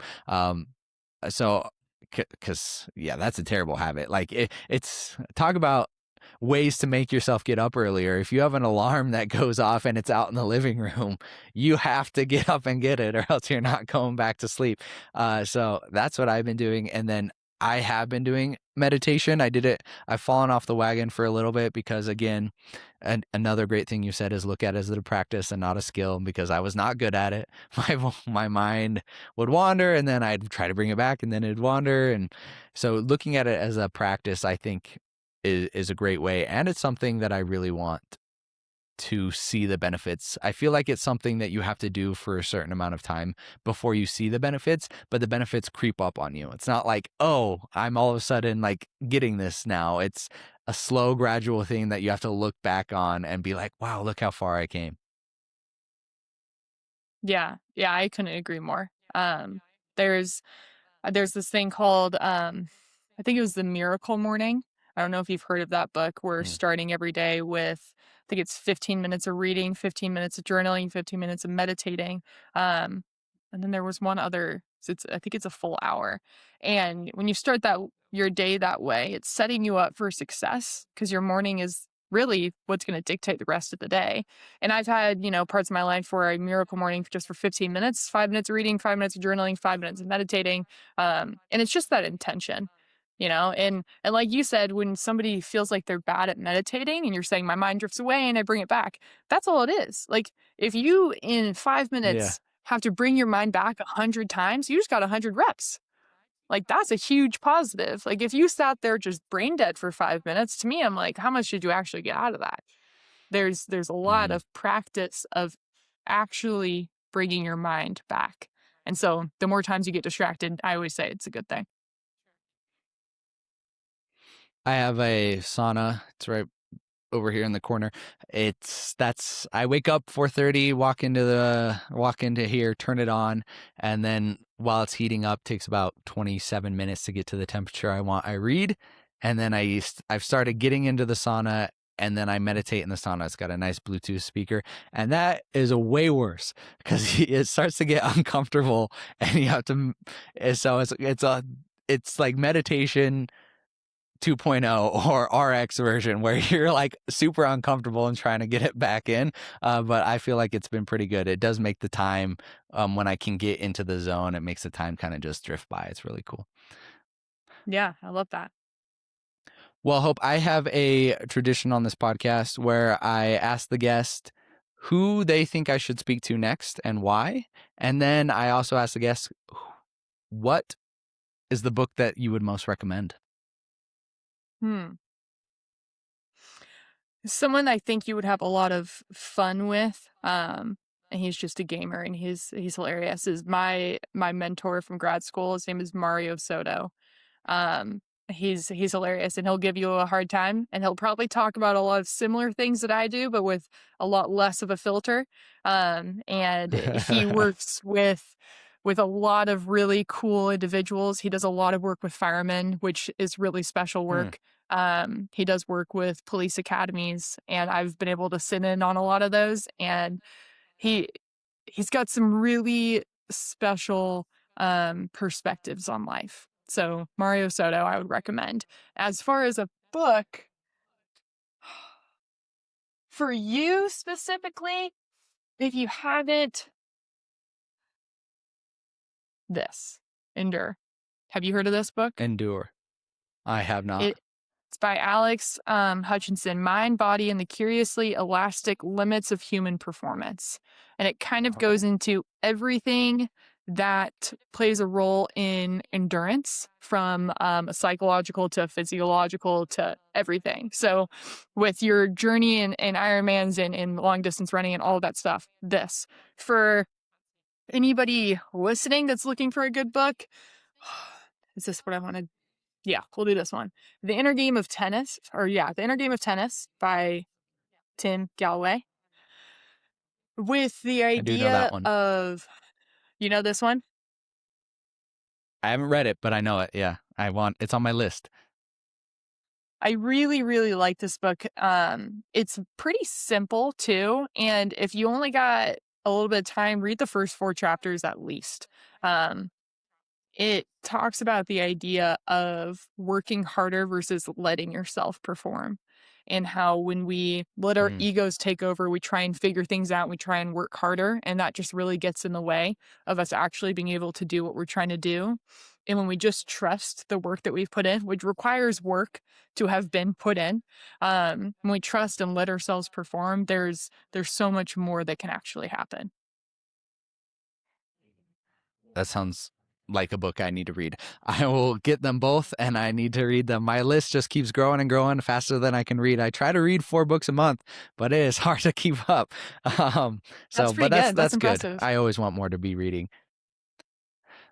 S1: So, because yeah, that's a terrible habit. Like it's talk about ways to make yourself get up earlier. If you have an alarm that goes off and it's out in the living room, you have to get up and get it, or else you're not going back to sleep. So that's what I've been doing, and then I have been doing meditation. I did it. I've fallen off the wagon for a little bit because, again, another great thing you said is look at it as a practice and not a skill. Because I was not good at it. My mind would wander, and then I'd try to bring it back, and then it'd wander. And so, looking at it as a practice, I think is a great way, and it's something that I really want to see the benefits. I feel like it's something that you have to do for a certain amount of time before you see the benefits, but the benefits creep up on you. It's not like, oh, I'm all of a sudden like getting this now. It's a slow, gradual thing that you have to look back on and be like, wow, look how far I came.
S2: yeah, yeah, I couldn't agree more. There's there's this thing called, I think it was the Miracle Morning. I don't know if you've heard of that book. We're
S1: Mm.
S2: starting every day with, I think it's 15 minutes of reading, 15 minutes of journaling, 15 minutes of meditating. Um, and then there was one other, so I think it's a full hour. And when you start your day that way, it's setting you up for success because your morning is really what's going to dictate the rest of the day. And I've had, parts of my life where a miracle morning just for 15 minutes, 5 minutes of reading, 5 minutes of journaling, 5 minutes of meditating. And it's just that intention, and like you said, when somebody feels like they're bad at meditating and you're saying my mind drifts away and I bring it back, that's all it is. Like if you in five
S1: Yeah.
S2: minutes have to bring your mind back 100 times, you just got 100 reps. Like that's a huge positive. Like if you sat there just brain dead for 5 minutes, to me, I'm like, how much did you actually get out of that? There's a lot
S1: Mhm.
S2: of practice of actually bringing your mind back. And so the more times you get distracted, I always say it's a good thing.
S1: I have a sauna. It's right over here in the corner. That's I wake up 4:30, walk into here, turn it on, and then while it's heating up, takes about 27 minutes to get to the temperature I want. I read, and then I've started getting into the sauna, and then I meditate in the sauna. It's got a nice Bluetooth speaker, and that is a way worse because it starts to get uncomfortable, and you have to. And so it's like meditation 2.0 or RX version where you're like super uncomfortable and trying to get it back in. But I feel like it's been pretty good. It does make the time, when I can get into the zone, it makes the time kind of just drift by. It's really cool.
S2: Yeah, I love that.
S1: Well, Hope, I have a tradition on this podcast where I ask the guest who they think I should speak to next and why. And then I also ask the guest, what is the book that you would most recommend?
S2: Hmm. Someone I think you would have a lot of fun with, and he's just a gamer and he's hilarious, is my mentor from grad school. His name is Mario Soto. Um, he's hilarious and he'll give you a hard time and he'll probably talk about a lot of similar things that I do, but with a lot less of a filter. And he works with a lot of really cool individuals. He does a lot of work with firemen, which is really special
S1: Hmm.
S2: work. He does work with police academies, and I've been able to sit in on a lot of those. And he he's got some really special perspectives on life. So Mario Soto, I would recommend. As far as a book, for you specifically, if you haven't, this Endure. Have you heard of this book?
S1: Endure. I have not.
S2: It's by Alex Hutchinson, Mind, Body, and the Curiously Elastic Limits of Human Performance. And it kind of
S1: Okay.
S2: goes into everything that plays a role in endurance, from a psychological to physiological to everything. So, with your journey in Ironmans and long distance running and all of that stuff, this. For anybody listening that's looking for a good book, is this what I wanted? Yeah, we'll do this one. The Inner Game of Tennis, The Inner Game of Tennis by Tim Galloway. With the
S1: I do know that
S2: idea
S1: one.
S2: of, you know this one?
S1: I haven't read it, but I know it. Yeah. It's on my list.
S2: I really, really like this book. It's pretty simple too. And if you only got a little bit of time, read the first 4 chapters at least. Um, It talks about the idea of working harder versus letting yourself perform, and how when we let our
S1: Mm.
S2: egos take over, we try and figure things out, we try and work harder, and that just really gets in the way of us actually being able to do what we're trying to do. And when we just trust the work that we've put in, which requires work to have been put in, when we trust and let ourselves perform, there's so much more that can actually happen.
S1: That sounds like a book I need to read. I will get them both and I need to read them. My list just keeps growing and growing faster than I can read. I try to read 4 books a month, but it is hard to keep up. Um,
S2: That's
S1: but
S2: pretty good. That's
S1: that's good.
S2: impressive.
S1: I always want more to be reading.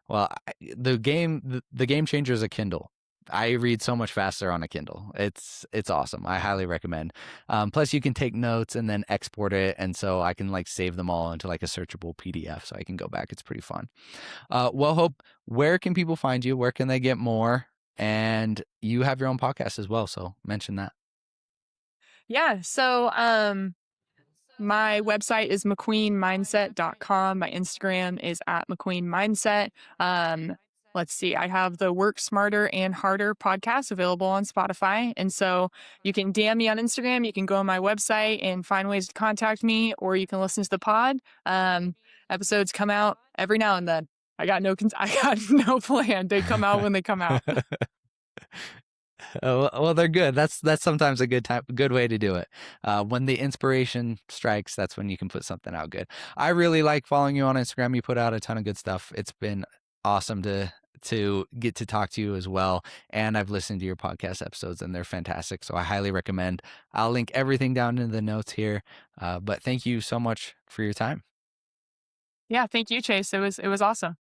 S1: Well, the game changer is a Kindle. I read so much faster on a Kindle. It's awesome. I highly recommend. Plus, you can take notes and then export it, and so I can like save them all into like a searchable PDF, so I can go back. It's pretty fun. Well, Hope, where can people find you? Where can they get more? And you have your own podcast as well, so mention that.
S2: Yeah. So, my website is mcqueenmindset.com. My Instagram is at mcqueenmindset. Um, let's see, I have the Work Smarter and Harder podcast available on Spotify. And so you can DM me on Instagram, you can go on my website and find ways to contact me, or you can listen to the pod. Episodes come out every now and then. I got no plan. They come out when they come out.
S1: Oh, well, they're good. That's sometimes a good way to do it. When the inspiration strikes, that's when you can put something out good. I really like following you on Instagram. You put out a ton of good stuff. It's been awesome to get to talk to you as well. And I've listened to your podcast episodes, and they're fantastic. So I highly recommend. I'll link everything down in the notes here. But thank you so much for your time.
S2: Yeah, thank you, Chase. It was awesome.